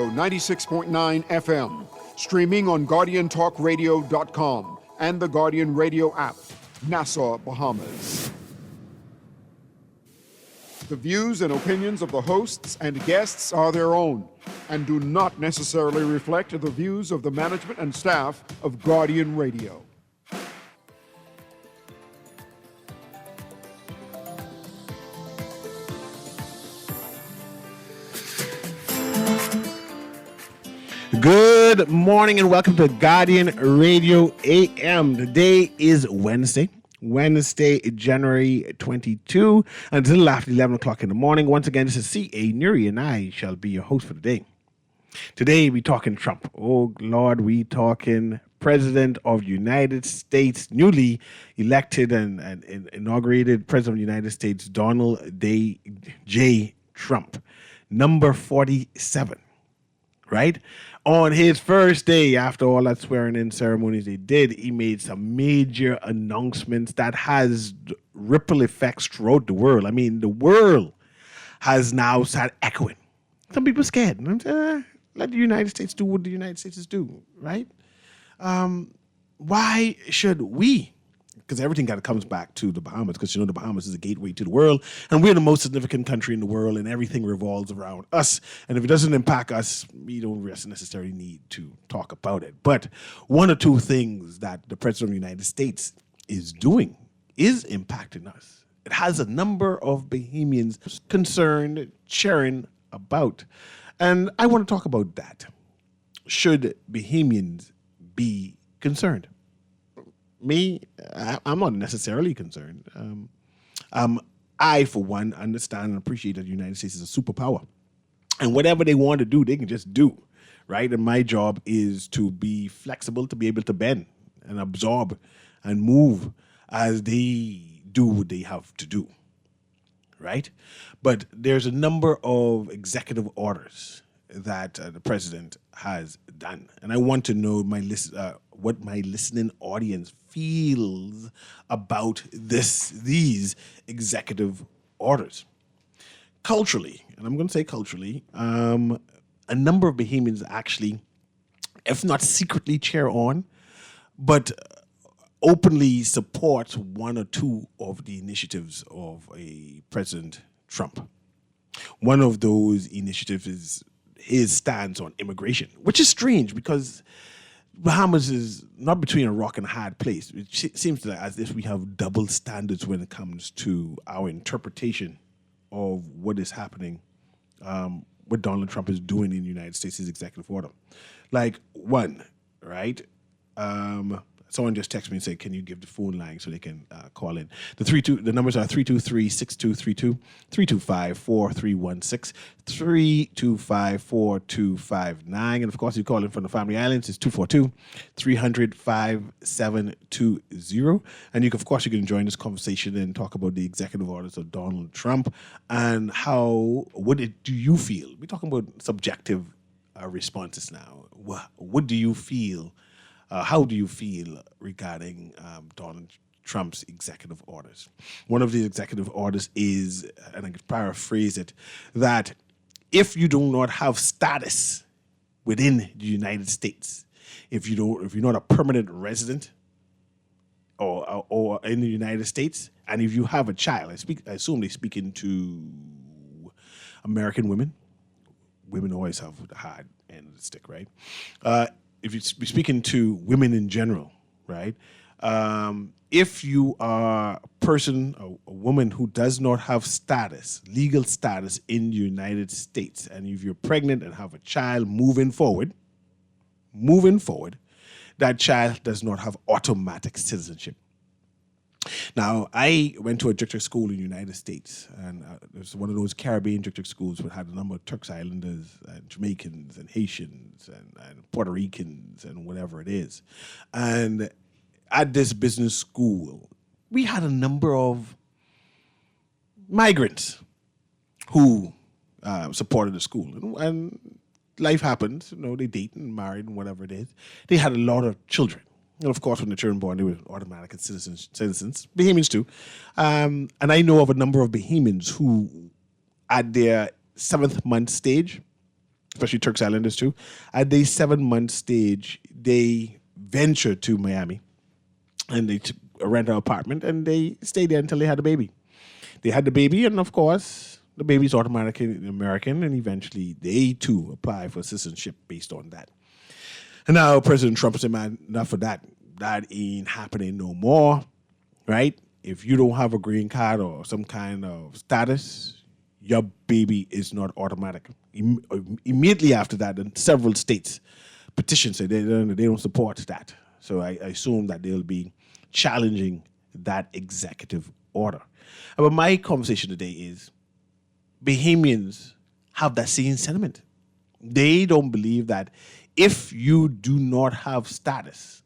Radio 96.9 FM, streaming on GuardianTalkRadio.com and the Guardian Radio app, Nassau, Bahamas. The views and opinions of the hosts and guests are their own and do not necessarily reflect the views of the management and staff of Guardian Radio. Good morning and welcome to Guardian Radio AM. Today is Wednesday, January 22, until after 11 o'clock in the morning. Once again, this is C.A. Newry and I shall be your host for the day. Today we talking Trump. Oh Lord, we talking President of the United States, newly elected and inaugurated President of the United States, Donald J. Trump, number 47, right? On his first day, after all that swearing-in ceremonies they did, he made some major announcements that has ripple effects throughout the world. I mean, the world has now started echoing. Some people are scared. And I'm saying, let the United States do what the United States do, right? Why should we? Because everything kind of comes back to the Bahamas, because, you know, the Bahamas is a gateway to the world, and we're the most significant country in the world, and everything revolves around us. And if it doesn't impact us, we don't necessarily need to talk about it. But one or two things that the President of the United States is doing is impacting us. It has a number of Bahamians concerned, sharing about. And I want to talk about that. Should Bahamians be concerned? Me, I'm not necessarily concerned. I, for one, understand and appreciate that the United States is a superpower. And whatever they want to do, they can just do, right? And my job is to be flexible, to be able to bend and absorb and move as they do what they have to do, right? But there's a number of executive orders that the president has done. And I want to know what my listening audience feels about these executive orders. Culturally, and I'm going to say culturally, a number of Bahamians actually, if not secretly cheer on, but openly support one or two of the initiatives of a President Trump. One of those initiatives is his stance on immigration, which is strange because Bahamas is not between a rock and a hard place. It seems as if we have double standards when it comes to our interpretation of what is happening, what Donald Trump is doing in the United States' executive order. Like, one, right? Someone just texted me and said, can you give the phone line so they can call in? The numbers are 323-6232, 325-4316, 325-4259. And of course, you call in from the Family Islands, it's 242-300-5720. And you can join this conversation and talk about the executive orders of Donald Trump and do you feel? We're talking about subjective responses now. What do you feel? How do you feel regarding Donald Trump's executive orders? One of the executive orders is, and I can paraphrase it, that if you do not have status within the United States, if you're not a permanent resident or in the United States, and if you have a child, I assume they're speaking to American women. Women always have the hard end of the stick, right? If you're speaking to women in general, right? If you are a woman who does not have legal status in the United States, and if you're pregnant and have a child moving forward, that child does not have automatic citizenship. Now, I went to a district school in the United States, and it was one of those Caribbean district schools that had a number of Turks Islanders and Jamaicans and Haitians and Puerto Ricans and whatever it is. And at this business school, we had a number of migrants who supported the school. And life happens, they date and married and whatever it is. They had a lot of children. And of course, when the children born, they were automatic citizens, Bahamians too. And I know of a number of Bahamians who, at their 7th month stage, especially Turks Islanders too. At the 7-month stage, they ventured to Miami and they rent an apartment and they stayed there until they had a baby. They had the baby, and of course, the baby's automatically American, and eventually they too apply for citizenship based on that. And now President Trump said, man, enough of that. That ain't happening no more, right? If you don't have a green card or some kind of status, your baby is not automatic. Immediately after that, in several states petition said they don't support that. So I assume that they'll be challenging that executive order. But my conversation today is Bahamians have that same sentiment. They don't believe that if you do not have status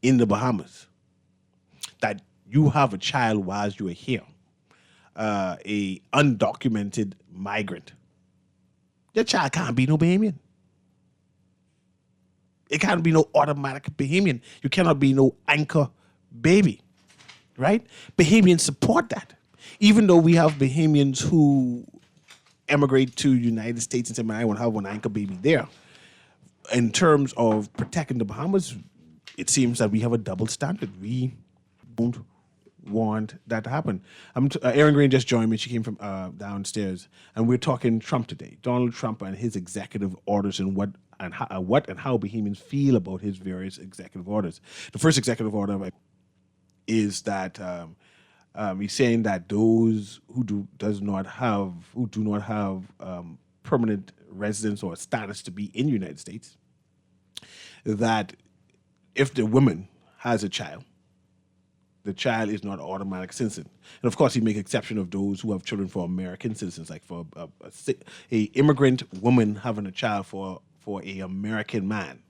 in the Bahamas, that you have a child while you are here, a undocumented migrant, your child can't be no Bahamian. It can't be no automatic Bahamian. You cannot be no anchor baby, right? Bahamians support that. Even though we have Bahamians who emigrate to the United States and say, man, I want to have one anchor baby there. In terms of protecting the Bahamas, it seems that we have a double standard. We don't want that to happen. Erin Green just joined me. She came from downstairs, and we're talking Trump today. Donald Trump and his executive orders and what and how Bahamians feel about his various executive orders. The first executive order is that he's saying that those who do not have permanent residence or status to be in the United States, that if the woman has a child, the child is not automatic citizen. And of course, he make exception of those who have children for American citizens, like for a immigrant woman having a child for a American man,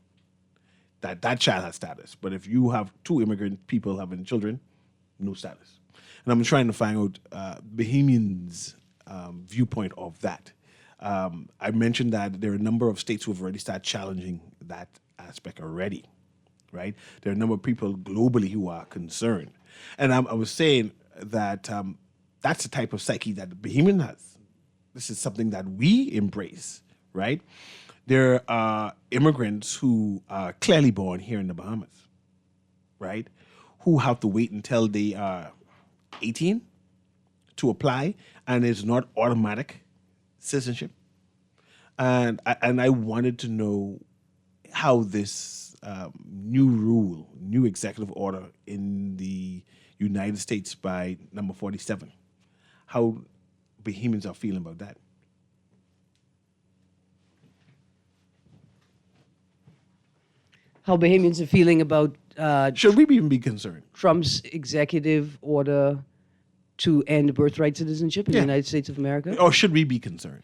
that child has status. But if you have two immigrant people having children, no status. And I'm trying to find out Bahamians' viewpoint of that. I mentioned that there are a number of states who have already started challenging that aspect already, right? There are a number of people globally who are concerned. And I was saying that that's the type of psyche that the Bahamian has. This is something that we embrace, right? There are immigrants who are clearly born here in the Bahamas, right? Who have to wait until they are 18 to apply, and it's not automatic citizenship. And I wanted to know how this new executive order in the United States by number 47, how Bahamians are feeling about that. How Bahamians are feeling about should we even be concerned? Trump's executive order to end birthright citizenship in the United States of America? Or should we be concerned?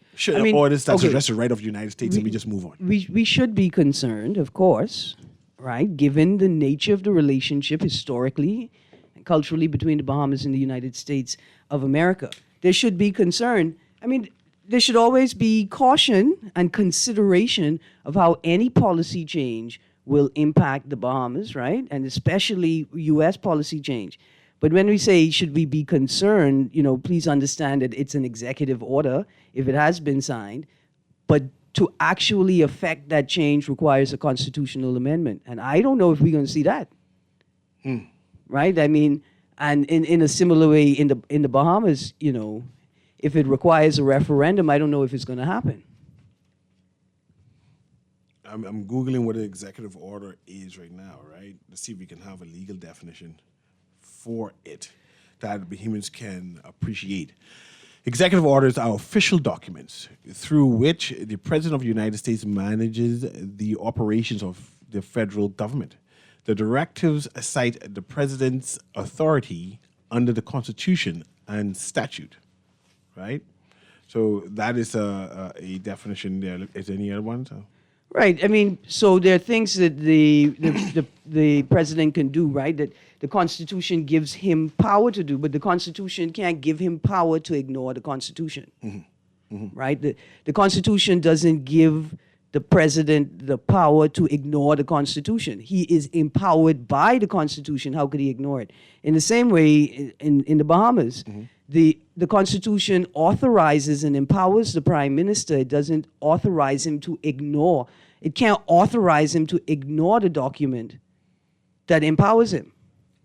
Or is that just the right of the United States and we just move on? We should be concerned, of course, right? Given the nature of the relationship historically and culturally between the Bahamas and the United States of America. There should be concern. I mean, there should always be caution and consideration of how any policy change will impact the Bahamas, right? And especially U.S. policy change. But when we say, should we be concerned, please understand that it's an executive order if it has been signed, but to actually affect that change requires a constitutional amendment. And I don't know if we're going to see that, right? I mean, and in a similar way in the Bahamas, if it requires a referendum, I don't know if it's going to happen. I'm Googling what an executive order is right now, right? Let's see if we can have a legal definition for it that Bahamians can appreciate. Executive orders are official documents through which the President of the United States manages the operations of the federal government. The directives cite the President's authority under the Constitution and statute, right? So that is a definition there. Is there any other ones? Right. I mean, so there are things that the president can do, right? That the Constitution gives him power to do, but the Constitution can't give him power to ignore the Constitution, right? The Constitution doesn't give the president the power to ignore the Constitution. He is empowered by the Constitution. How could he ignore it? In the same way, in the Bahamas, The Constitution authorizes and empowers the Prime Minister. It doesn't authorize him to ignore. It can't authorize him to ignore the document that empowers him.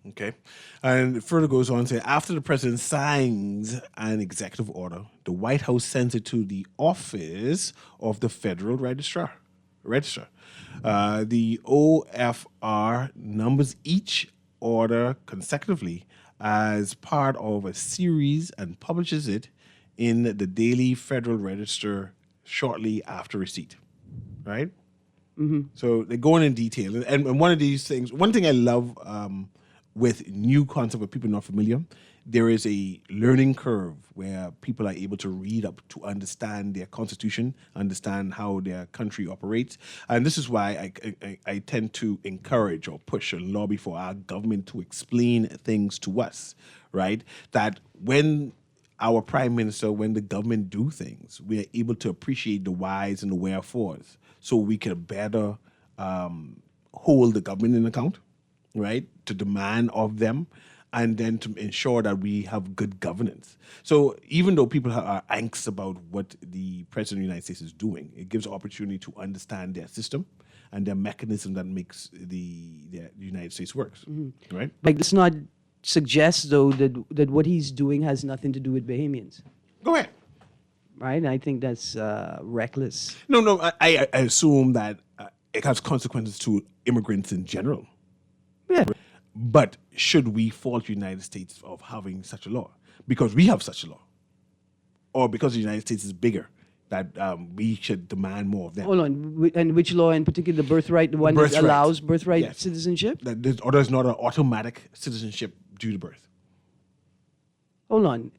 Okay. And it further goes on to say, after the president signs an executive order, the White House sends it to the office of the Federal Register. The OFR numbers each order consecutively as part of a series and publishes it in the Daily Federal Register shortly after receipt. Right? Mm-hmm. So they're going in detail. And one of these things, one thing I love with new concept where people are not familiar, there is a learning curve where people are able to read up to understand their constitution, understand how their country operates. And this is why I tend to encourage or push and lobby for our government to explain things to us, right? That when our prime minister, when the government do things, we are able to appreciate the whys and the wherefores so we can better hold the government in account, right? To demand of them, and then to ensure that we have good governance. So even though people are angst about what the President of the United States is doing, it gives opportunity to understand their system and their mechanism that makes the United States works, right? Like, let's not suggest, though, that what he's doing has nothing to do with Bahamians. Go ahead. Right? I think that's reckless. No, I assume that it has consequences to immigrants in general. Yeah. But should we fault the United States of having such a law? Because we have such a law. Or because the United States is bigger, that we should demand more of them. Hold on. And which law in particular? The birthright, the one that allows birthright citizenship? There's not an automatic citizenship due to birth. Hold on.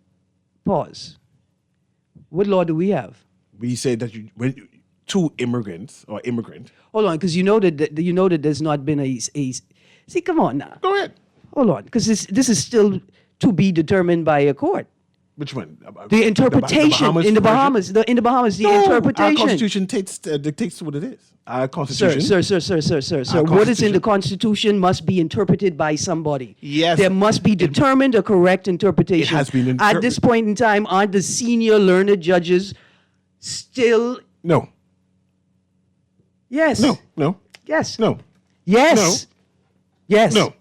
Pause. What law do we have? We say that when two immigrants or immigrant. Hold on, because you know that there's not been a. See, come on now. Go ahead. Hold on, because this is still to be determined by a court. Which one? The interpretation in the Bahamas. The interpretation. Our Constitution dictates what it is. Our Constitution. Sir. What is in the Constitution must be interpreted by somebody. Yes. There must be determined a correct interpretation. It has been At this point in time, aren't the senior learned judges still? No. Yes. No. Yes. No. Yes. No. Yes. No.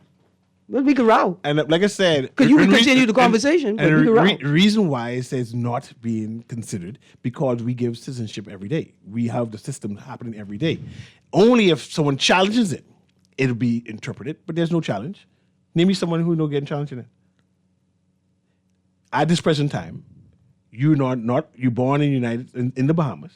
Well, we can row. And like I said, Because you can continue the conversation, but we can row. The reason why it says not being considered, because we give citizenship every day. We have the system happening every day. Only if someone challenges it, it'll be interpreted, but there's no challenge. Name me someone who no getting challenged in it. At this present time, you're born in the Bahamas.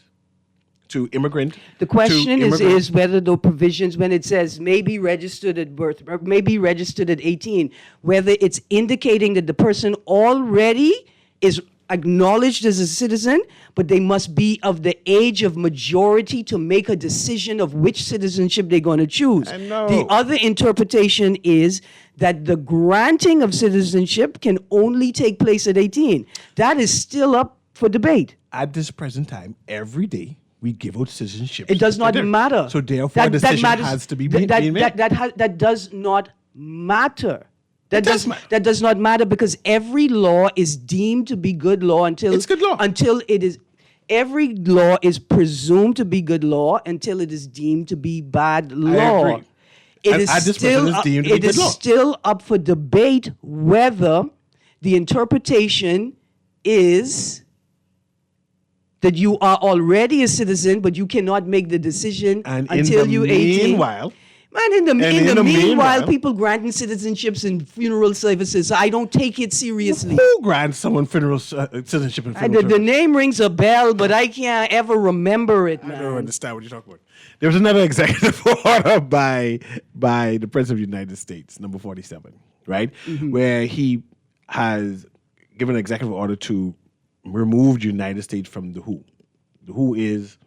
To immigrant. The question is whether the provisions, when it says may be registered at birth, or may be registered at 18, whether it's indicating that the person already is acknowledged as a citizen, but they must be of the age of majority to make a decision of which citizenship they're going to choose. The other interpretation is that the granting of citizenship can only take place at 18. That is still up for debate. At this present time, every day, we give out citizenship. It does not matter. So therefore, the decision has to be being made. That does not matter. That does not matter, because every law is deemed to be good law until it's good law. Until it is. Every law is presumed to be good law until it is deemed to be bad law. I agree. It is still up for debate whether the interpretation is that you are already a citizen, but you cannot make the decision until you're 18. Meanwhile, man, in the meanwhile, people granting citizenships and funeral services. I don't take it seriously. Who grants someone funeral citizenship and funeral the name rings a bell, but I can't ever remember it, man. I don't understand what you're talking about. There was another executive order by the President of the United States, number 47, right? Mm-hmm. Where he has given an executive order to remove the United States from the WHO. The WHO is...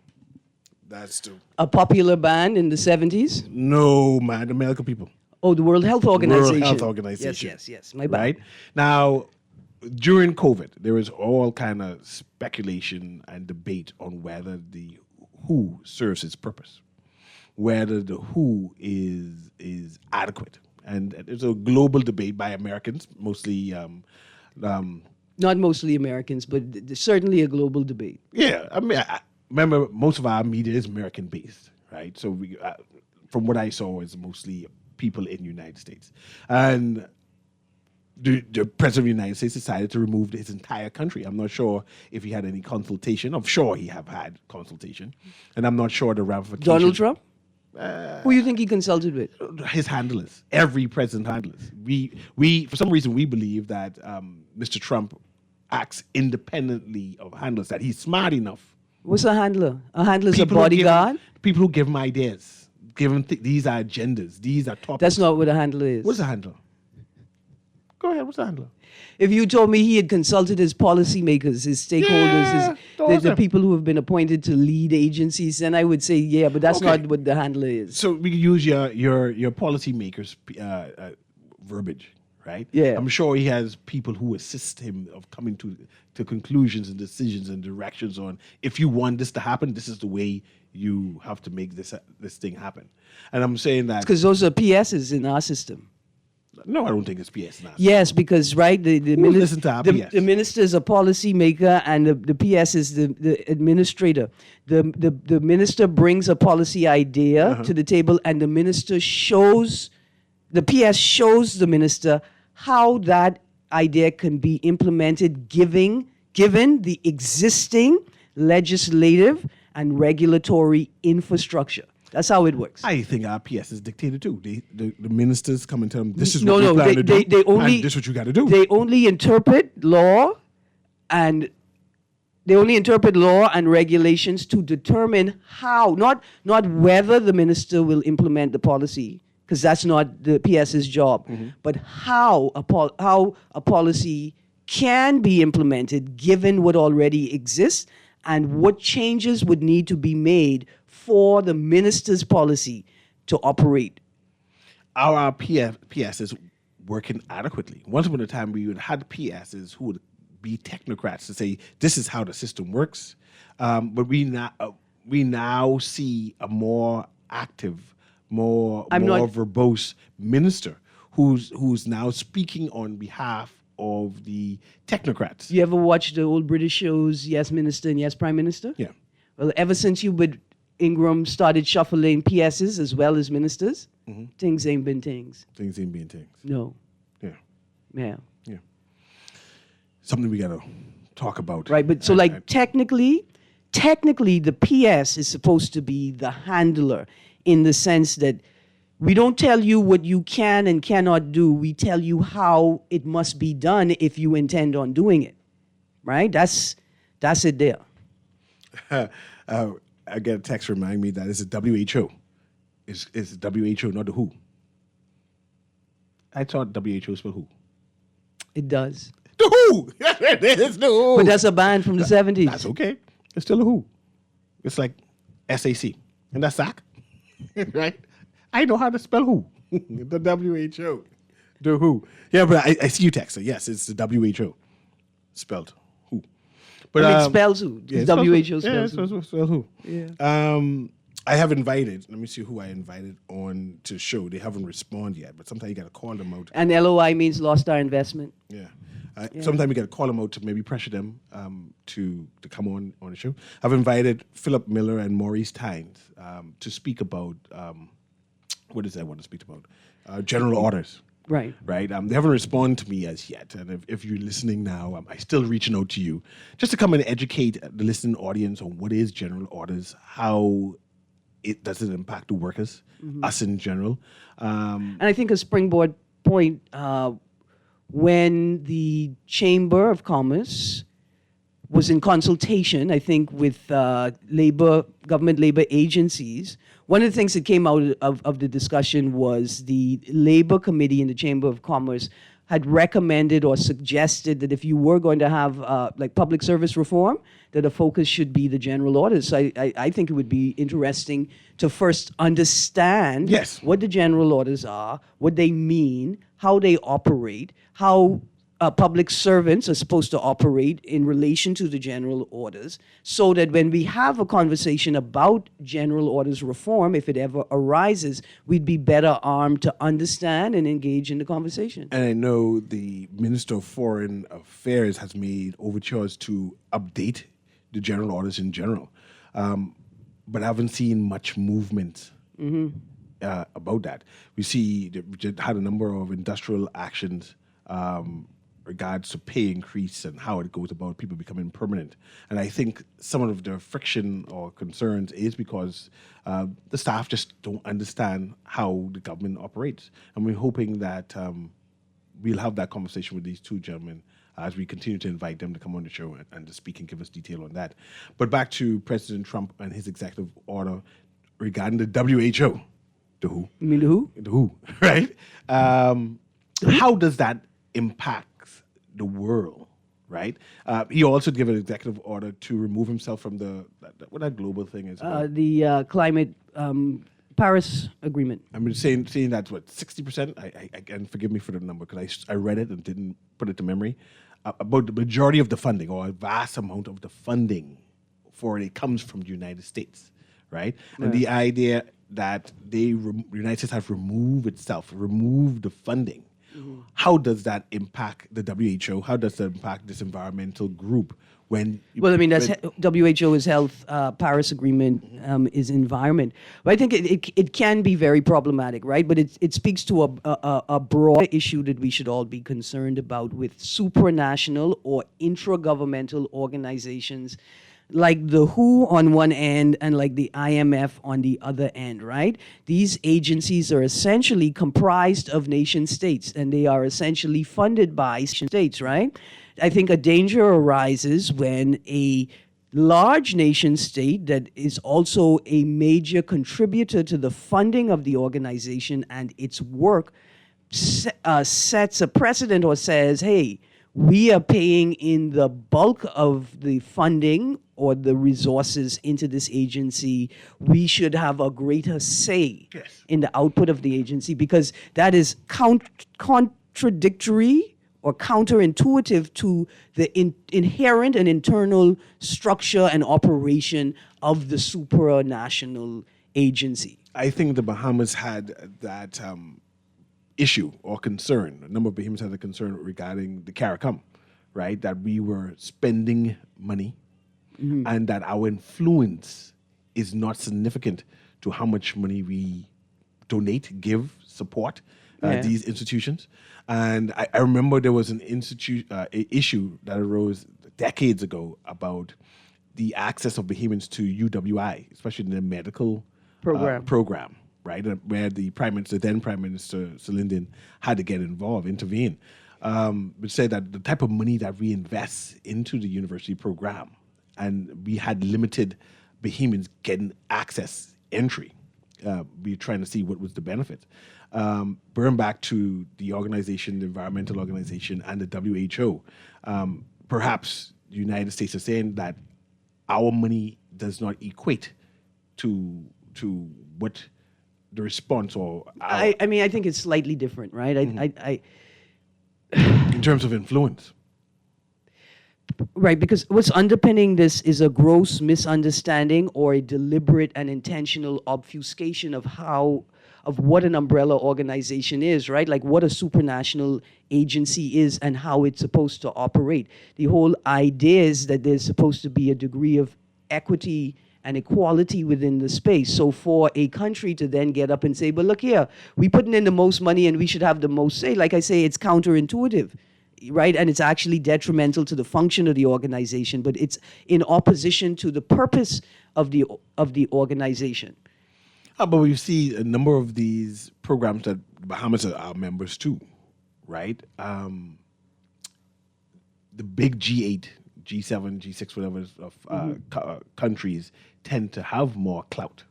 That's a popular band in the 70s? No, man, the American people. Oh, the World Health Organization. World Health Organization. Yes. My bad. Right? Now, during COVID, there was all kind of speculation and debate on whether the WHO serves its purpose, whether the WHO is adequate. And there's a global debate by Americans, mostly Not mostly Americans, but certainly a global debate. Yeah, I mean, I remember most of our media is American based, right? So from what I saw, it's mostly people in the United States, and the president of the United States decided to remove his entire country. I'm not sure if he had any consultation. I'm sure he have had consultation, and I'm not sure the ramifications. Donald Trump? Who do you think he consulted with? His handlers, every president handlers. We for some reason we believe that Mr. Trump acts independently of handlers. That he's smart enough. What's a handler? A handler's a People who give- bodyguard? People who give him ideas, give him these are agendas, these are topics. That's not what a handler is. What's a handler? Go ahead. What's a handler? If you told me he had consulted his policymakers, his stakeholders, the people who have been appointed to lead agencies, then I would say, yeah, but that's Okay. not what the handler is. So we can use your policymakers verbiage, right? Yeah. I'm sure he has people who assist him of coming to conclusions and decisions and directions on if you want this to happen, this is the way you have to make this thing happen. And I'm saying that Because those are PSs in our system. no, I don't think it's PS. Now. Yes, because right, the listen to our PS? the minister is a policy maker, and the PS is the administrator. The minister brings a policy idea to the table, and the minister shows the PS shows the minister how that idea can be implemented, given the existing legislative and regulatory infrastructure. That's how it works. I think our PS is dictated too. The ministers come and tell them this is No, what no, we plan they- to they- do, they only- and this is what you got to do. They only interpret law and regulations to determine how, not whether the minister will implement the policy, because that's not the PS's job, but how a policy can be implemented given what already exists and what changes would need to be made for the minister's policy to operate. Our PS is working adequately. Once upon a time, we had PSs who would be technocrats to say this is how the system works, but we now see a more active, more verbose minister who's now speaking on behalf of the technocrats. You ever watch the old British shows, Yes Minister and Yes Prime Minister? Yeah. Well, ever since you with Ingram started shuffling PSs as well as ministers, things ain't been things. Things ain't being things. No. Yeah. Yeah. Yeah. Something we got to talk about. Right, but so like technically the PS is supposed to be the handler in the sense that we don't tell you what you can and cannot do. We tell you how it must be done if you intend on doing it. Right? That's it there. I get a text reminding me that it's a WHO. It's WHO, not the WHO. I thought WHO spelled who? It does. The WHO! It is the WHO! But that's a band from the 70s. That's okay. It's still a WHO. It's like SAC. And that's SAC. Right? I know how to spell WHO. The WHO. The WHO. Yeah, but I see you text. So yes, it's the WHO. Spelled WHO. But I mean, it spells who? yeah, WHO spells yeah, who? it spells WHO. Yeah. I have invited, let me see who I invited on to the show. They haven't responded yet, but sometimes you got to call them out. And LOI means lost our investment. Yeah. Sometimes you got to call them out to maybe pressure them to come on the show. I've invited Philip Miller and Maurice Tynes to speak about, what is that I want to speak about? General orders. Right. Right? They haven't responded to me as yet. And if you're listening now, I'm still reaching out to you just to come and educate the listening audience on what is general orders, how it doesn't impact the workers, us in general. And I think a springboard point, when the Chamber of Commerce was in consultation, I think, with government labor agencies, one of the things that came out of the discussion was the Labor Committee in the Chamber of Commerce had recommended or suggested that if you were going to have like public service reform, that a focus should be the general orders. So I think it would be interesting to first understand Yes. what the general orders are, what they mean, how they operate, how public servants are supposed to operate in relation to the general orders, so that when we have a conversation about general orders reform, if it ever arises, we'd be better armed to understand and engage in the conversation. And I know the Minister of Foreign Affairs has made overtures to update the general orders in general, but I haven't seen much movement about that. We just had a number of industrial actions regards to pay increase and how it goes about people becoming permanent. And I think some of the friction or concerns is because the staff just don't understand how the government operates. And we're hoping that we'll have that conversation with these two gentlemen as we continue to invite them to come on the show and to speak and give us detail on that. But back to President Trump and his executive order regarding the WHO. The WHO. You mean the who? The WHO, right? How does that impact the world, right? He also gave an executive order to remove himself from what that global thing is. The climate Paris Agreement. I'm saying that's what 60%. I and forgive me for the number because I read it and didn't put it to memory. About the majority of the funding or a vast amount of the funding for it comes from the United States, right? And the idea that the United States have removed the funding. Mm-hmm. How does that impact the WHO? How does that impact this environmental group? WHO is health, Paris Agreement is environment. But I think it can be very problematic, right? But it speaks to a broad issue that we should all be concerned about with supranational or intragovernmental organizations like the WHO on one end and like the IMF on the other end, right? These agencies are essentially comprised of nation states, and they are essentially funded by nation states, right? I think a danger arises when a large nation state that is also a major contributor to the funding of the organization and its work sets a precedent or says, hey, we are paying in the bulk of the funding or the resources into this agency. We should have a greater say in the output of the agency, because that is contradictory or counterintuitive to the inherent and internal structure and operation of the supranational agency. I think the Bahamas had that issue or concern. A number of Bahamians had a concern regarding the CARICOM, right? That we were spending money and that our influence is not significant to how much money we donate, give, support these institutions. And I remember there was an issue that arose decades ago about the access of Bahamians to UWI, especially in the medical program, right? Where the then Prime Minister Lyndon had to get involved, intervene. Would say that the type of money that we invest into the university program, and we had limited Bahamians getting access, entry. We were trying to see what was the benefit. Burn back to the organization, the environmental organization, and the WHO. Perhaps the United States is saying that our money does not equate to what the response or I think it's slightly different, right? In terms of influence. Right, because what's underpinning this is a gross misunderstanding or a deliberate and intentional obfuscation of what an umbrella organization is, right? Like what a supranational agency is and how it's supposed to operate. The whole idea is that there's supposed to be a degree of equity and equality within the space. So for a country to then get up and say, but look here, we're putting in the most money and we should have the most say, like I say, it's counterintuitive, right? And it's actually detrimental to the function of the organization, but it's in opposition to the purpose of the organization. But we see a number of these programs that Bahamas are members too, right? The big G8, G7, G6, whatever of countries tend to have more clout.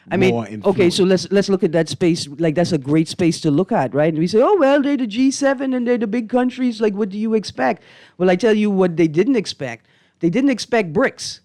I mean, okay, so let's look at that space. Like that's a great space to look at, right? And we say, oh well, they're the G7 and they're the big countries. Like, what do you expect? Well, I tell you what they didn't expect. They didn't expect BRICS,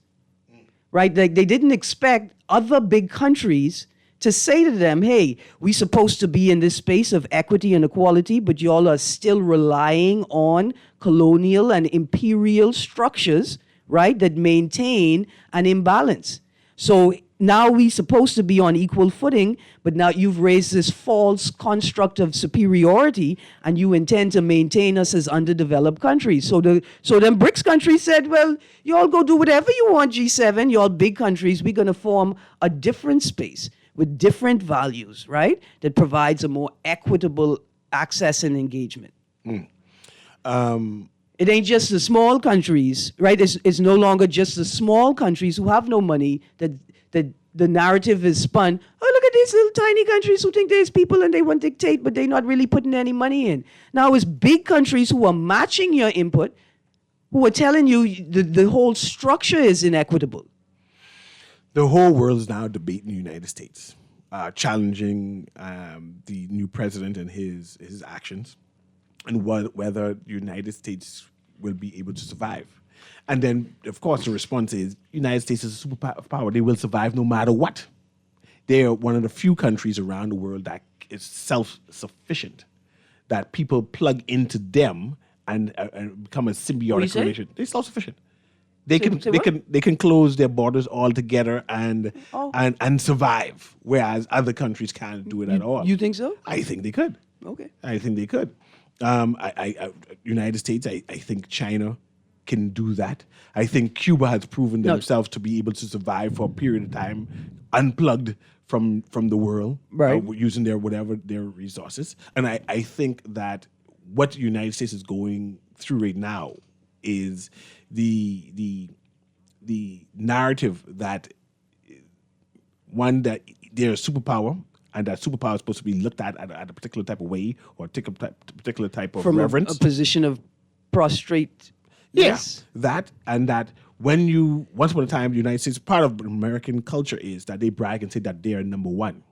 right? Like they didn't expect other big countries to say to them, hey, we're supposed to be in this space of equity and equality, but y'all are still relying on colonial and imperial structures, right, that maintain an imbalance. So now we're supposed to be on equal footing, but now you've raised this false construct of superiority, and you intend to maintain us as underdeveloped countries. So them BRICS countries said, well, you all go do whatever you want, G7, you all big countries, we're going to form a different space with different values, right, that provides a more equitable access and engagement. It ain't just the small countries, right? It's no longer just the small countries who have no money that the narrative is spun. Oh, look at these little tiny countries who think there's people and they want to dictate, but they're not really putting any money in. Now it's big countries who are matching your input, who are telling you the whole structure is inequitable. The whole world is now debating the United States, challenging the new president and his actions, and whether the United States will be able to survive. And then, of course, the response is, United States is a superpower. They will survive no matter what. They are one of the few countries around the world that is self-sufficient, that people plug into them and become a symbiotic relation. They're self-sufficient. They can close their borders altogether and survive, whereas other countries can't do it at all. You think so? I think they could. Okay. I think they could. United States, I think China can do that. I think Cuba has proven themselves to be able to survive for a period of time, unplugged from the world, right, using their resources. And I think that what the United States is going through right now is the narrative that one, that they're a superpower, and that superpower is supposed to be looked at a particular type of way, or take a particular type of from reverence. A position of prostrate. Yes. That when you, once upon a time, the United States, part of American culture is that they brag and say that they are number one.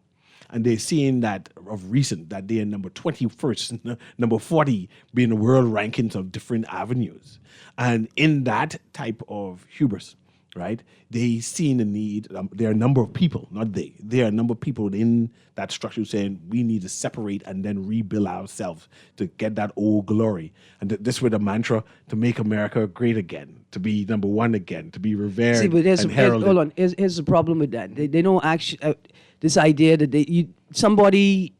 And they're seeing that of recent, that they are number 21st, number 40, being the world rankings of different avenues. And in that type of hubris, right, they seen the need, there are a number of people, not they, there are a number of people within that structure saying we need to separate and then rebuild ourselves to get that old glory. And this was the mantra, to make America great again, to be number one again, to be revered. See, but and heralded. hold on, here's the problem with that. They don't actually, this idea that somebody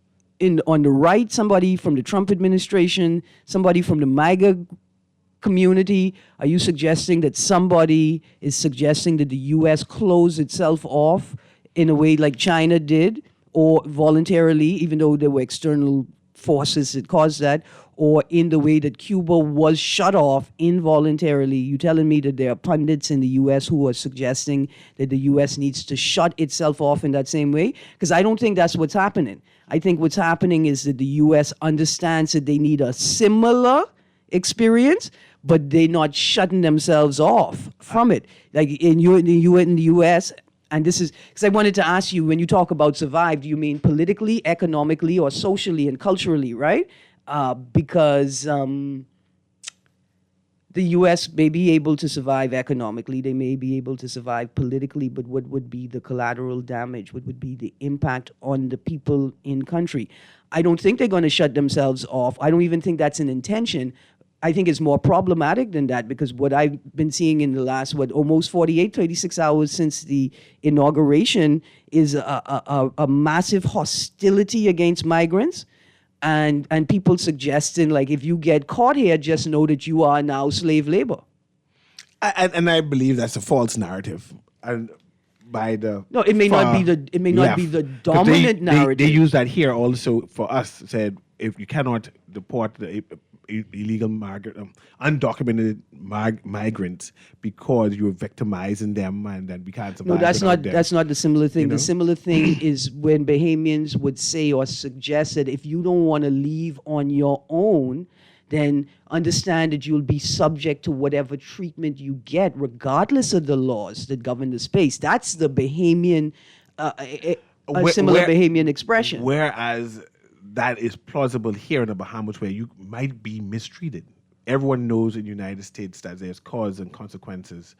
on the right, somebody from the Trump administration, somebody from the MAGA community, are you suggesting that somebody is suggesting that the U.S. close itself off in a way like China did, or voluntarily, even though there were external forces that caused that, or in the way that Cuba was shut off involuntarily? You telling me that there are pundits in the U.S. who are suggesting that the U.S. needs to shut itself off in that same way? Because I don't think that's what's happening. I think what's happening is that the U.S. understands that they need a similar experience, but they're not shutting themselves off from it. Like in the U.S., and this is, because I wanted to ask you, when you talk about survive, do you mean politically, economically, or socially and culturally, right? Because the U.S. may be able to survive economically, they may be able to survive politically, but what would be the collateral damage? What would be the impact on the people in country? I don't think they're going to shut themselves off. I don't even think that's an intention. I think it's more problematic than that, because what I've been seeing in the last, almost 48, 36 hours since the inauguration is a massive hostility against migrants, and people suggesting, like, if you get caught here, just know that you are now slave labor. And I believe that's a false narrative. And by the no, it may not be the dominant narrative. They use that here also for us. Said if you cannot deport the illegal undocumented migrants because you're victimizing them, and then we can't survive. No, that's not the similar thing. The similar thing is when Bahamians would say or suggest that if you don't want to leave on your own, then understand that you'll be subject to whatever treatment you get, regardless of the laws that govern the space. That's the Bahamian, similar Bahamian expression. Whereas that is plausible here in the Bahamas, where you might be mistreated. Everyone knows in the United States that there's cause and consequences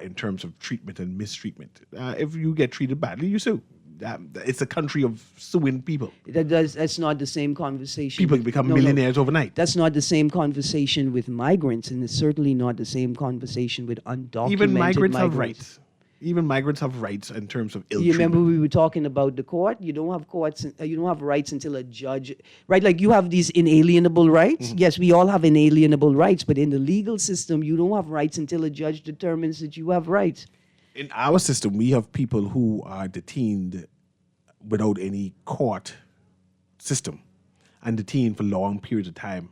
in terms of treatment and mistreatment. If you get treated badly, you sue. It's a country of suing people. That's not the same conversation. People become millionaires overnight. That's not the same conversation with migrants, and it's certainly not the same conversation with undocumented Even migrants have rights. Even migrants have rights in terms of ill You treatment. remember we were talking about the court? You don't have courts, you don't have rights until a judge, right? Like you have these inalienable rights. Yes, we all have inalienable rights, but in the legal system, you don't have rights until a judge determines that you have rights. In our system, we have people who are detained without any court system and detained for long periods of time,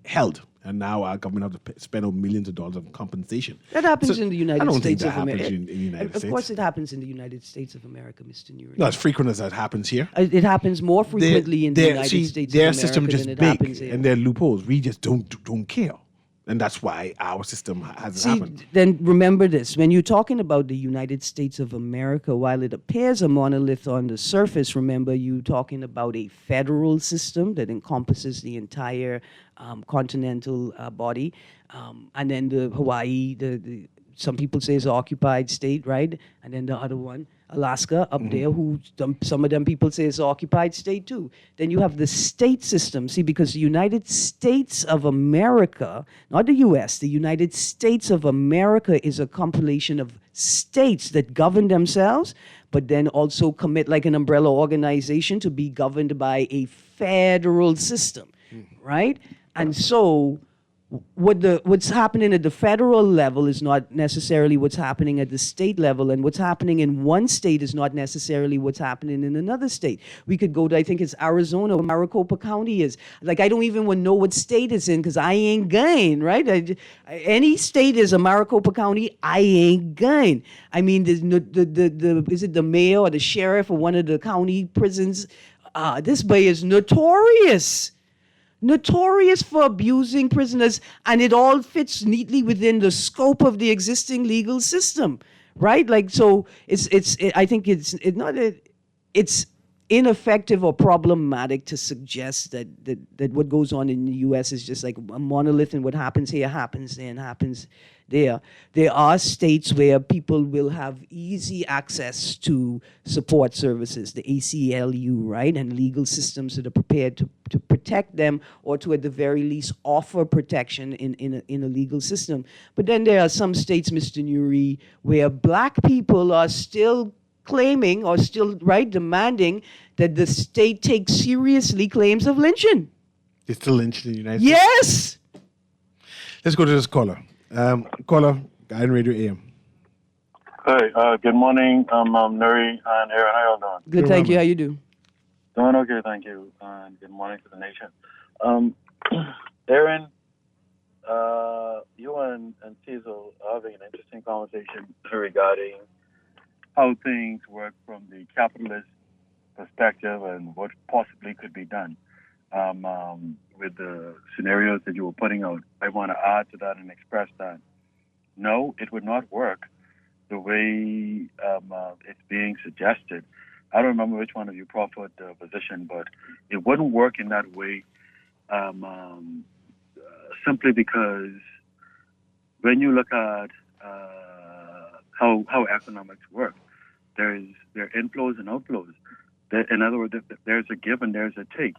held. And now our government have to spend millions of dollars on compensation. That happens in the United I don't States think that of happens America. in the United States. Of course, it happens in the United States of America, Mr. Newry. Not as frequent as that happens here. It happens more frequently in the United States their of America system than just it big happens here. and their loopholes. We just don't care. And that's why our system hasn't happened. Then remember this. When you're talking about the United States of America, while it appears a monolith on the surface, remember you're talking about a federal system that encompasses the entire continental body. And then the Hawaii, the some people say is an occupied state, right? And then the other one, Alaska, up there, some of them people say is an occupied state too. Then you have the state system. See, because the United States of America, not the U.S., the United States of America is a compilation of states that govern themselves, but then also commit like an umbrella organization to be governed by a federal system, right? And so what's happening at the federal level is not necessarily what's happening at the state level, and what's happening in one state is not necessarily what's happening in another state. We could go to, I think it's Arizona, where Maricopa County is. Like, I don't even want to know what state it's in because I ain't going, right? Any state is a Maricopa County, I ain't going. I mean, there's is it the mayor or the sheriff or one of the county prisons? This bay is notorious for abusing prisoners, and it all fits neatly within the scope of the existing legal system, right? Like, so I think it's ineffective or problematic to suggest that what goes on in the U.S. is just like a monolith, and what happens here happens there and happens there. There are states where people will have easy access to support services, the ACLU, right, and legal systems that are prepared to protect them, or to at the very least offer protection in a legal system. But then there are some states, Mr. Newry, where black people are still claiming or still, right, demanding that the state take seriously claims of lynching. They still lynch in the United States? Yes! Let's go to this caller. Caller, Guardian Radio AM. Hey, good morning. I'm Newry and Aaron. How y'all doing? Good, thank you. How you do? Doing okay, thank you. And good morning to the nation. Aaron, you and Cecil are having an interesting conversation regarding how things work from the capitalist perspective and what possibly could be done with the scenarios that you were putting out. I want to add to that and express that no, it would not work the way it's being suggested. I don't remember which one of you proffered the position, but it wouldn't work in that way simply because when you look at how economics work, there are inflows and outflows. In other words, there's a give and there's a take.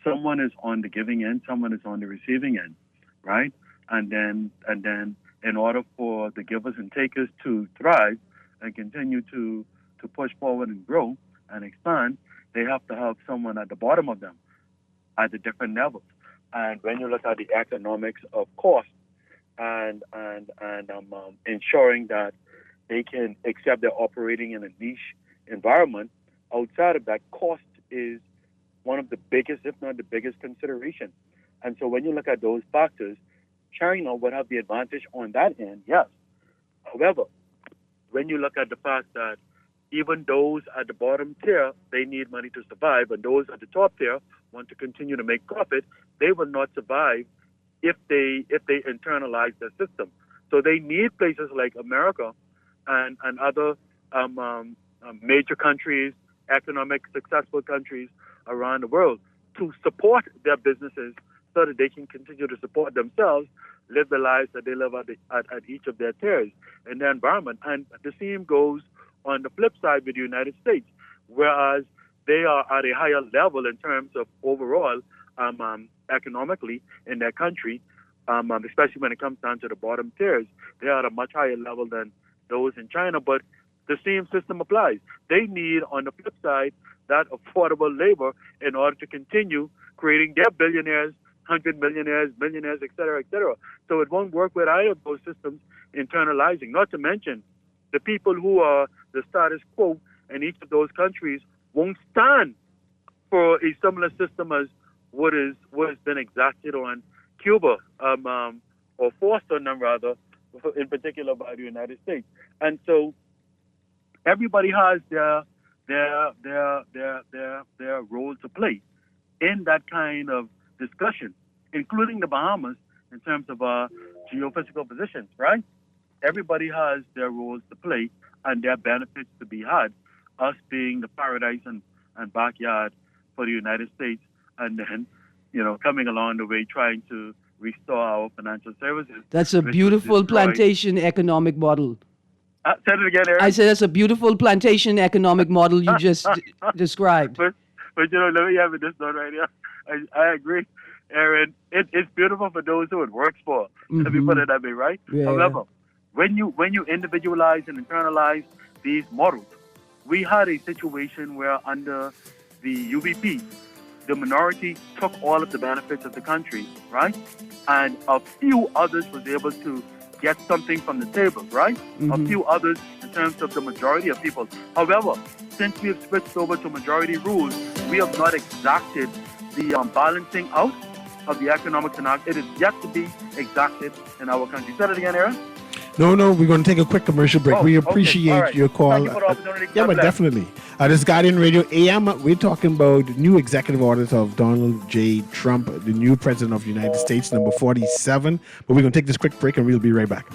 Someone is on the giving end, someone is on the receiving end, right? And then in order for the givers and takers to thrive and continue to push forward and grow and expand, they have to have someone at the bottom of them at the different levels. And when you look at the economics of cost and ensuring that they can accept they're operating in a niche environment, outside of that, cost is one of the biggest, if not the biggest, consideration. And so when you look at those factors, China would have the advantage on that end, yes. However, when you look at the fact that even those at the bottom tier, they need money to survive, and those at the top tier want to continue to make profit, they will not survive if they internalize the system. So they need places like America and other major countries, economic successful countries around the world to support their businesses so that they can continue to support themselves, live the lives that they live at each of their tiers in their environment. And the same goes on the flip side with the United States, whereas they are at a higher level in terms of overall economically in their country, especially when it comes down to the bottom tiers. They are at a much higher level than those in China, but the same system applies. They need, on the flip side, that affordable labor in order to continue creating their billionaires, 100 millionaires, millionaires, et cetera, et cetera. So it won't work with either of those systems internalizing. Not to mention, the people who are the status quo in each of those countries won't stand for a similar system as what has been exacted on Cuba, or forced on them rather, in particular by the United States. And so everybody has their role to play in that kind of discussion, including the Bahamas in terms of geophysical positions, right? Everybody has their roles to play and their benefits to be had, us being the paradise and backyard for the United States, and then, coming along the way trying to restore our financial services. That's a beautiful plantation economic model. Say it again, Aaron. I said that's a beautiful plantation economic model you just described. But let me have this note right here. I agree, Aaron. It's beautiful for those who it works for. Let me put it that way, right? Yeah. However, when you individualize and internalize these models, we had a situation where under the UBP, the minority took all of the benefits of the country, right? And a few others was able to get something from the table, right? A few others in terms of the majority of people. However, since we have switched over to majority rules, we have not exacted the balancing out of the economic scenario. It is yet to be exacted in our country. Say that again, Aaron? No, we're going to take a quick commercial break. We appreciate Right. your call. Thank you for the opportunity. Yeah, but definitely. This is Guardian Radio AM. We're talking about new executive orders of Donald J. Trump, the new president of the United States, number 47. But we're going to take this quick break and we'll be right back.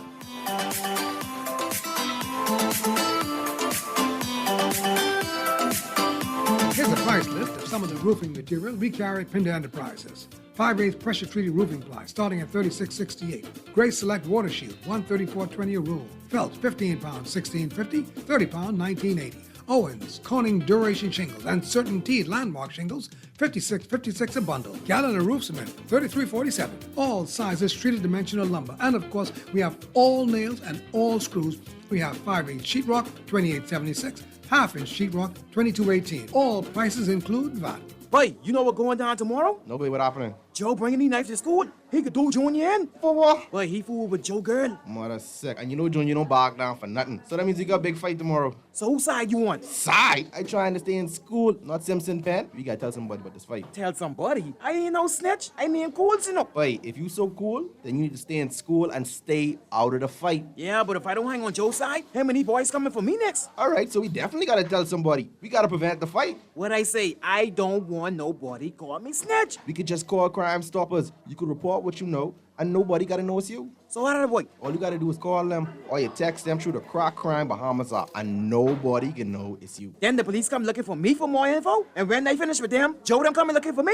Here's a price list of some of the roofing material we carry at Pinda Enterprises. 5/8 pressure-treated roofing ply starting at $36.68. Gray Select Water Shield, $134.20 a roll. Felt, 15 pounds, $16.50. 30 pound, $19.80. Owens, Corning Duration Shingles, and Certain Teed Landmark Shingles, $56.56 a bundle. Gallon of roof cement, $33.47. All sizes treated dimensional lumber. And of course, we have all nails and all screws. We have 5/8 sheetrock, $28.76. Half-inch sheetrock, $22.18. All prices include VAT. Boy, you know what's going down tomorrow? No, babe, what happening? Joe bringing these knives to school. He could do Junior in. For what? Boy, he fooled with Joe girl. Mother sick. And you know Junior don't back down for nothing. So that means you got a big fight tomorrow. So whose side you on? Side? I trying to stay in school, not Simpson Pen. We gotta tell somebody about this fight. Tell somebody. I ain't no snitch. I mean cool, you know. Boy, if you so cool, then you need to stay in school and stay out of the fight. Yeah, but if I don't hang on Joe's side, him and these boys coming for me next. All right, so we definitely gotta tell somebody. We gotta prevent the fight. What I say, I don't want nobody call me snitch. We could just call Crime Stoppers. You could report what you know, and nobody gotta know it's you. So how did it work? All you gotta do is call them, or you text them through the Crack Crime Bahamas app, and nobody can know it's you. Then the police come looking for me for more info, and when they finish with them, Joe them coming looking for me?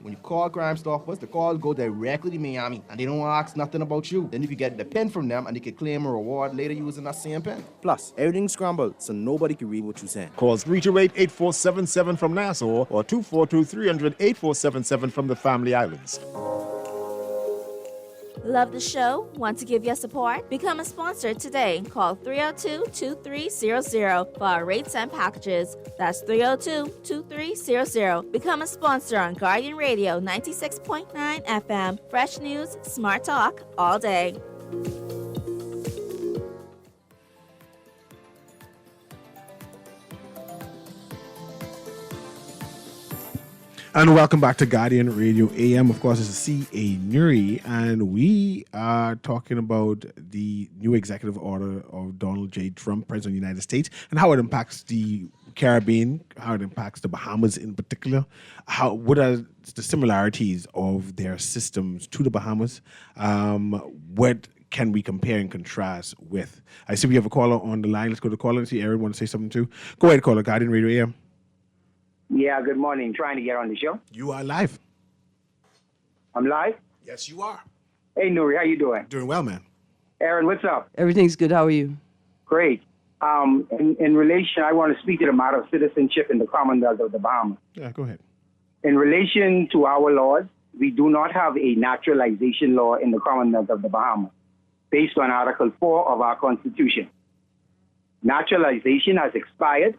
When you call Crime Stoppers, the calls go directly to Miami, and they don't ask nothing about you. Then you can get the pen from them, and they can claim a reward later using that same pen. Plus, everything's scrambled, so nobody can read what you're saying. Call 328-8477 from Nassau or 242-300-8477 from the Family Islands. Love the show? Want to give your support? Become a sponsor today. Call 302-2300 for our rates and packages. That's 302-2300. Become a sponsor on Guardian Radio 96.9 FM. Fresh news, smart talk, all day. And welcome back to Guardian Radio AM. Of course, this is C.A. Newry, and we are talking about the new executive order of Donald J. Trump, President of the United States, and how it impacts the Caribbean, how it impacts the Bahamas in particular. What are the similarities of their systems to the Bahamas? What can we compare and contrast with? I see we have a caller on the line. Let's go to the caller and see Aaron want to say something too. Go ahead, caller. Guardian Radio AM. Yeah, good morning. Trying to get on the show. You are live. I'm live? Yes, you are. Hey, Newry, how you doing? Doing well, man. Aaron, what's up? Everything's good. How are you? Great. In relation, I want to speak to the matter of citizenship in the Commonwealth of the Bahamas. Yeah, go ahead. In relation to our laws, we do not have a naturalization law in the Commonwealth of the Bahamas based on Article 4 of our Constitution. Naturalization has expired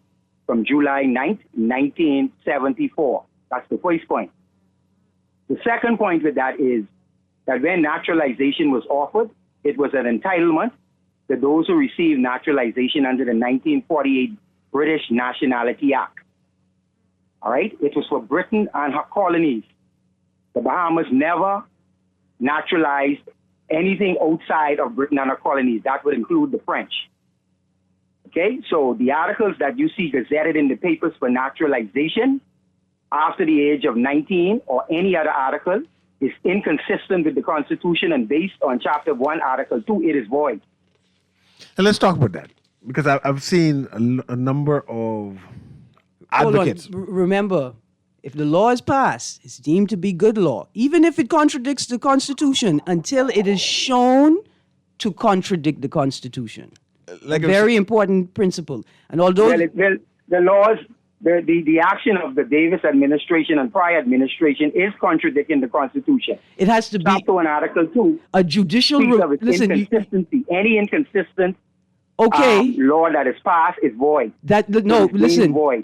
from July 9th, 1974. That's the first point. The second point with that is that when naturalization was offered, it was an entitlement to those who received naturalization under the 1948 British Nationality Act. All right? It was for Britain and her colonies. The Bahamas never naturalized anything outside of Britain and her colonies. That would include the French. Okay? So the articles that you see gazetted in the papers for naturalization after the age of 19 or any other article is inconsistent with the Constitution, and based on Chapter 1, Article 2, it is void. And let's talk about that, because I've seen a number of advocates. Hold on. Remember, if the law is passed, it's deemed to be good law, even if it contradicts the Constitution, until it is shown to contradict the Constitution. Like a very important principle. And although the laws, the action of the Davis administration and prior administration is contradicting the Constitution. It has to be Chapter 1, Article 2. A judicial inconsistency. Any inconsistent law that is passed is void.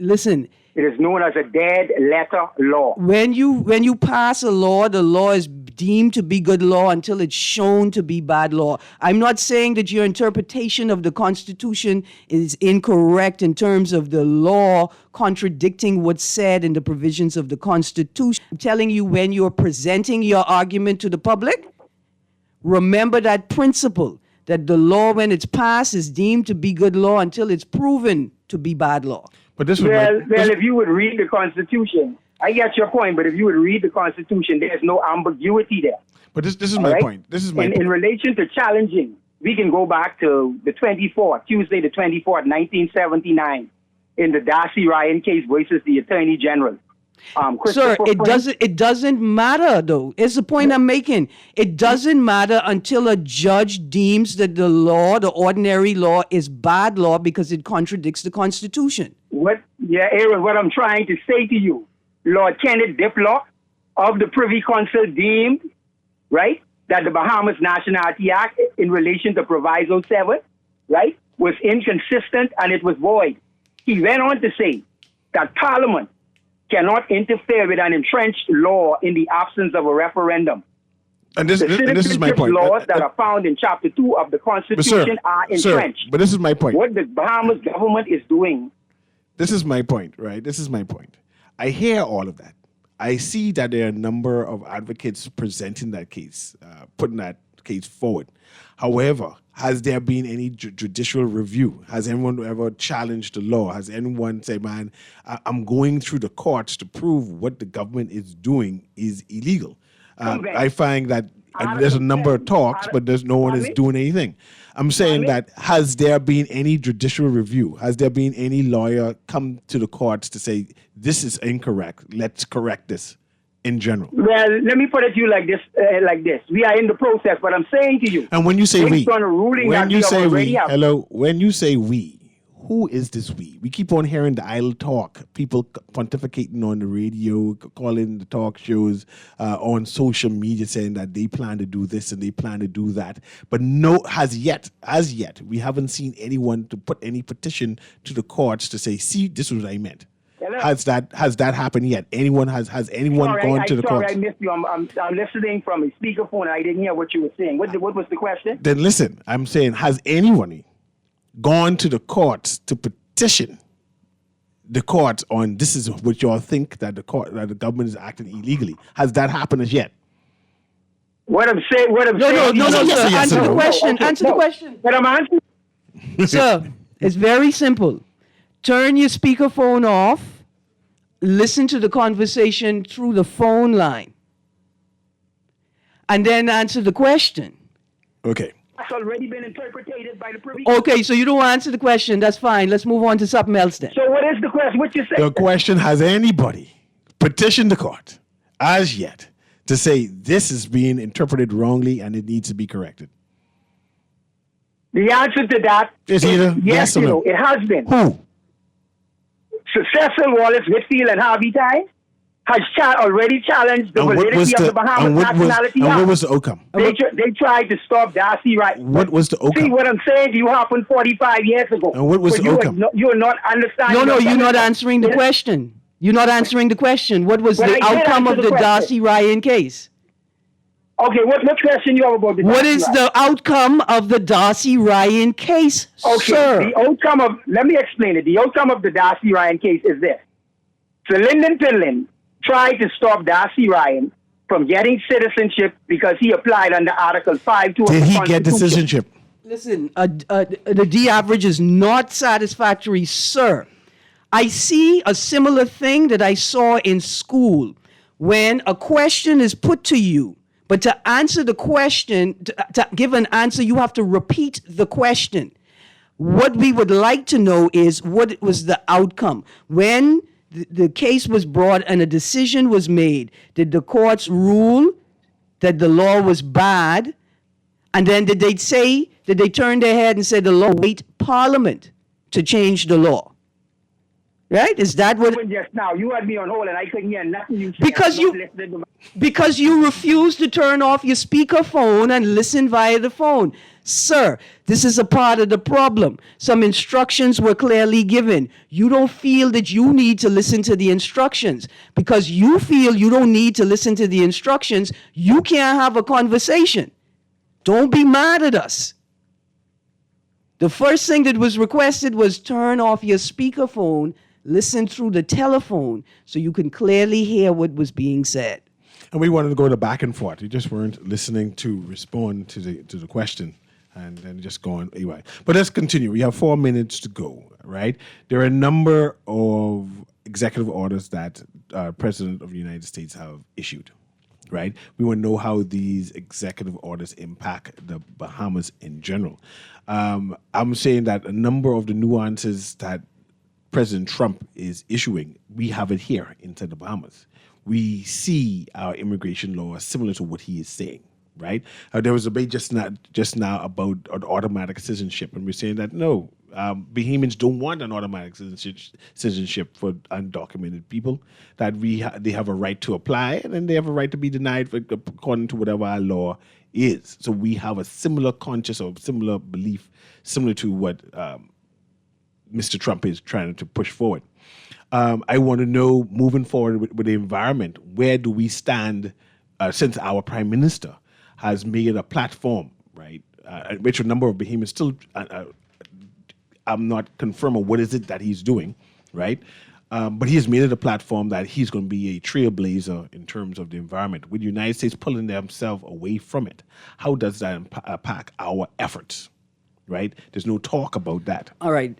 Listen. It is known as a dead letter law. When you pass a law, the law is deemed to be good law until it's shown to be bad law. I'm not saying that your interpretation of the Constitution is incorrect in terms of the law contradicting what's said in the provisions of the Constitution. I'm telling you, when you're presenting your argument to the public, remember that principle, that the law, when it's passed, is deemed to be good law until it's proven to be bad law. But this if you would read the Constitution, I get your point, but if you would read the Constitution, there's no ambiguity there. But this is my point. This is my point. In relation to challenging, we can go back to the 24th, Tuesday the 24th, 1979, in the Darcy Ryan case versus the Attorney General. Sir, it doesn't matter, though. It's the point I'm making. It doesn't matter until a judge deems that the law, the ordinary law, is bad law because it contradicts the Constitution. Aaron, what I'm trying to say to you, Lord Kenneth Diplock of the Privy Council deemed, right, that the Bahamas Nationality Act in relation to Proviso 7, right, was inconsistent and it was void. He went on to say that Parliament cannot interfere with an entrenched law in the absence of a referendum. And this is my point. Laws that are found in Chapter 2 of the Constitution are entrenched. But this is my point. What the Bahamas government is doing. This is my point, right? This is my point. I hear all of that. I see that there are a number of advocates presenting that case, putting that case forward. However, has there been any judicial review? Has anyone ever challenged the law? Has anyone said, man, I'm going through the courts to prove what the government is doing is illegal? I find that there's a number of talks, but there's no one is doing anything. I'm saying that, has there been any judicial review? Has there been any lawyer come to the courts to say, this is incorrect, let's correct this in general? Well, let me put it to you like this. We are in the process, but I'm saying to you. And when you say we, when you say we, who is this we? We keep on hearing the idle talk, people pontificating on the radio, calling the talk shows, on social media, saying that they plan to do this and they plan to do that. But as yet, we haven't seen anyone to put any petition to the courts to say, see, this is what I meant. Has that happened yet? Has anyone gone to the courts? Sorry, I missed you. I'm listening from a speakerphone and I didn't hear what you were saying. What was the question? Then listen, I'm saying, has anyone gone to the courts to petition the courts on this is what y'all think that the government is acting illegally? Has that happened as yet? What I'm saying. No, sir. Answer the question. Answer the question. But I'm answering. Sir, it's very simple. Turn your speakerphone off. Listen to the conversation through the phone line. And then answer the question. Okay. That's already been interpreted by the Privy. Okay, so you don't answer the question. That's fine. Let's move on to something else then. So what is the question? What you say? The question, has anybody petitioned the court as yet to say this is being interpreted wrongly and it needs to be corrected? The answer to that Is either yes or no. It has been. Who? Successful Wallace Whitfield and Harvey Time has already challenged the validity of the Bahamas Nationality Act. And what was the outcome? They tried to stop Darcy Right. What was the outcome? See, what I'm saying to you happened 45 years ago. And what was the outcome? You're not understanding. No, you're not answering the question. You're not answering the question. What was the outcome of the Darcy Ryan case? Okay, what question you have about the What is the outcome of the Darcy Ryan case, sir? The outcome of, let me explain it. The outcome of the Darcy Ryan case is this. So Lyndon Finland tried to stop Darcy Ryan from getting citizenship because he applied under Article 5 to Did he get the citizenship? Listen, the D average is not satisfactory, sir. I see a similar thing that I saw in school when a question is put to you. But to answer the question, to give an answer, you have to repeat the question. What we would like to know is what was the outcome. When the case was brought and a decision was made, did the courts rule that the law was bad? And then did they turn their head and say the law, wait Parliament to change the law? Right? Is that what? Just now, you had me on hold and I couldn't hear nothing you said. Because you refused to turn off your speakerphone and listen via the phone. Sir, this is a part of the problem. Some instructions were clearly given. You don't feel that you need to listen to the instructions. Because you feel you don't need to listen to the instructions, you can't have a conversation. Don't be mad at us. The first thing that was requested was turn off your speakerphone, listen through the telephone so you can clearly hear what was being said. And we wanted to go to back and forth. You just weren't listening to respond to the question and then just going anyway. But let's continue. We have 4 minutes to go, right? There are a number of executive orders that President of the United States have issued, right? We want to know how these executive orders impact the Bahamas in general. I'm saying that a number of the nuances that President Trump is issuing, we have it here into the Bahamas. We see our immigration law similar to what he is saying, right? There was a debate just now about an automatic citizenship, and we're saying that no, Bahamians don't want an automatic citizenship for undocumented people. That they have a right to apply, and then they have a right to be denied according to whatever our law is. So we have a similar conscience or similar belief, similar to what Mr. Trump is trying to push forward. I want to know, moving forward with the environment, where do we stand since our prime minister has made a platform, right, which a number of Bahamians still, I'm not confirming what is it that he's doing, right? But he has made it a platform that he's going to be a trailblazer in terms of the environment. With the United States pulling themselves away from it, how does that impact our efforts? Right? There's no talk about that. All right.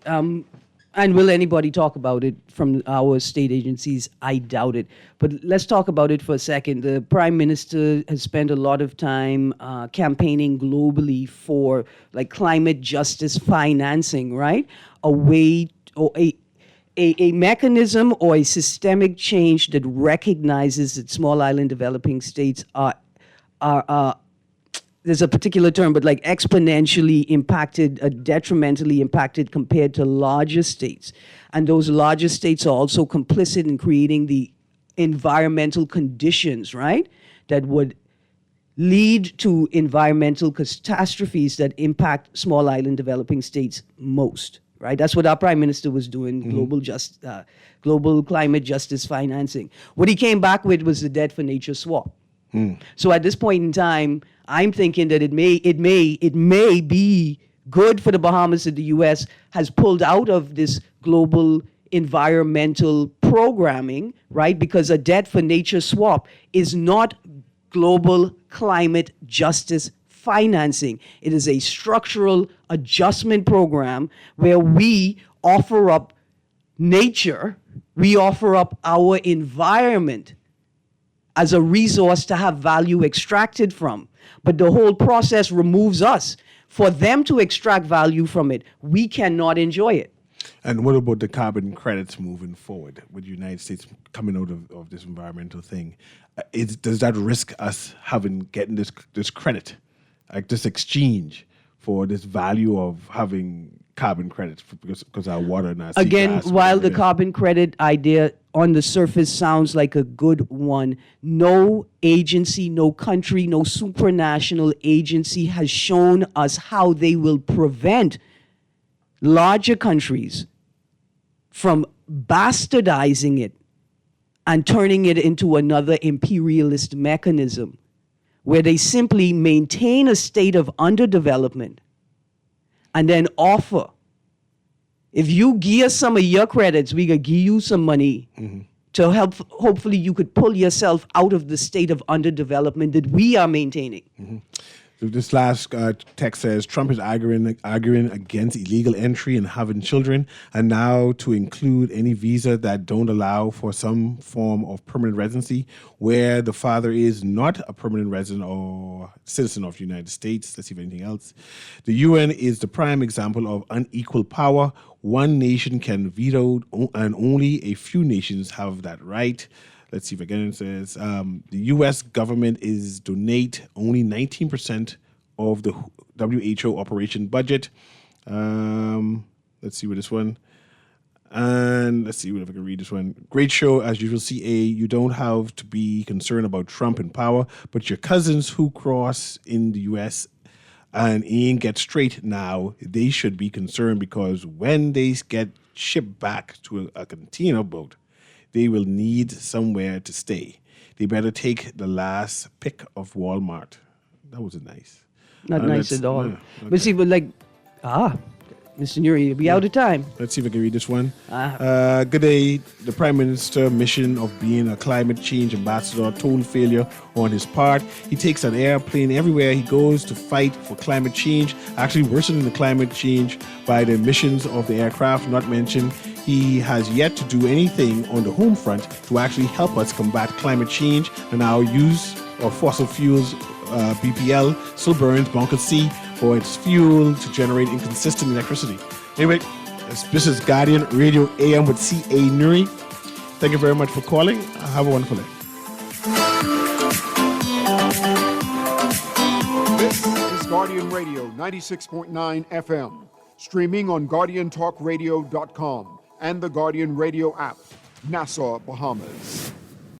And will anybody talk about it from our state agencies? I doubt it. But let's talk about it for a second. The Prime Minister has spent a lot of time campaigning globally for like climate justice financing, right? A way or a mechanism or a systemic change that recognizes that small island developing states are there's a particular term, but like exponentially impacted, detrimentally impacted compared to larger states. And those larger states are also complicit in creating the environmental conditions, right, that would lead to environmental catastrophes that impact small island developing states most, right? That's what our Prime Minister was doing, global climate justice financing. What he came back with was the debt for nature swap. So at this point in time, I'm thinking that it may be good for the Bahamas that the U.S. has pulled out of this global environmental programming, right? Because a debt for nature swap is not global climate justice financing. It is a structural adjustment program where we offer up nature, we offer up our environment as a resource to have value extracted from. But the whole process removes us. For them to extract value from it, we cannot enjoy it. And what about the carbon credits moving forward with the United States coming out of this environmental thing? Does that risk us getting this credit, like this exchange for this value of having carbon credits because our water and our Again, seagrass, while the whatever it is. carbon credit idea on the surface sounds like a good one, no agency, no country, no supranational agency has shown us how they will prevent larger countries from bastardizing it and turning it into another imperialist mechanism where they simply maintain a state of underdevelopment and then offer. If you give us some of your credits, we could give you some money to help. Hopefully, you could pull yourself out of the state of underdevelopment that we are maintaining. So this last text says Trump is arguing against illegal entry and having children, and now to include any visa that don't allow for some form of permanent residency where the father is not a permanent resident or citizen of the United States. Let's see if anything else. The UN is the prime example of unequal power. One nation can veto, and only a few nations have that right. Let's see if again it says the U.S. government is donate only 19% of the WHO operation budget. Let's see what this one. And let's see if I can read this one. Great show, as usual, CA. You don't have to be concerned about Trump in power, but your cousins who cross in the U.S. and ain't get straight now, they should be concerned because when they get shipped back to a container boat, they will need somewhere to stay. They better take the last pick of Walmart. That wasn't nice. Not nice at all. Yeah, okay. But see, Mr. Newry, we out of time. Let's see if I can read this one. Good day. The Prime Minister mission of being a climate change ambassador, total failure on his part. He takes an airplane everywhere he goes to fight for climate change, actually worsening the climate change by the emissions of the aircraft, not mentioned. He has yet to do anything on the home front to actually help us combat climate change, and our use of fossil fuels, BPL, still burns Bunker C for its fuel to generate inconsistent electricity. Anyway, this is Guardian Radio AM with C.A. Newry. Thank you very much for calling. Have a wonderful day. This is Guardian Radio 96.9 FM, streaming on GuardianTalkRadio.com and the Guardian Radio app, Nassau, Bahamas.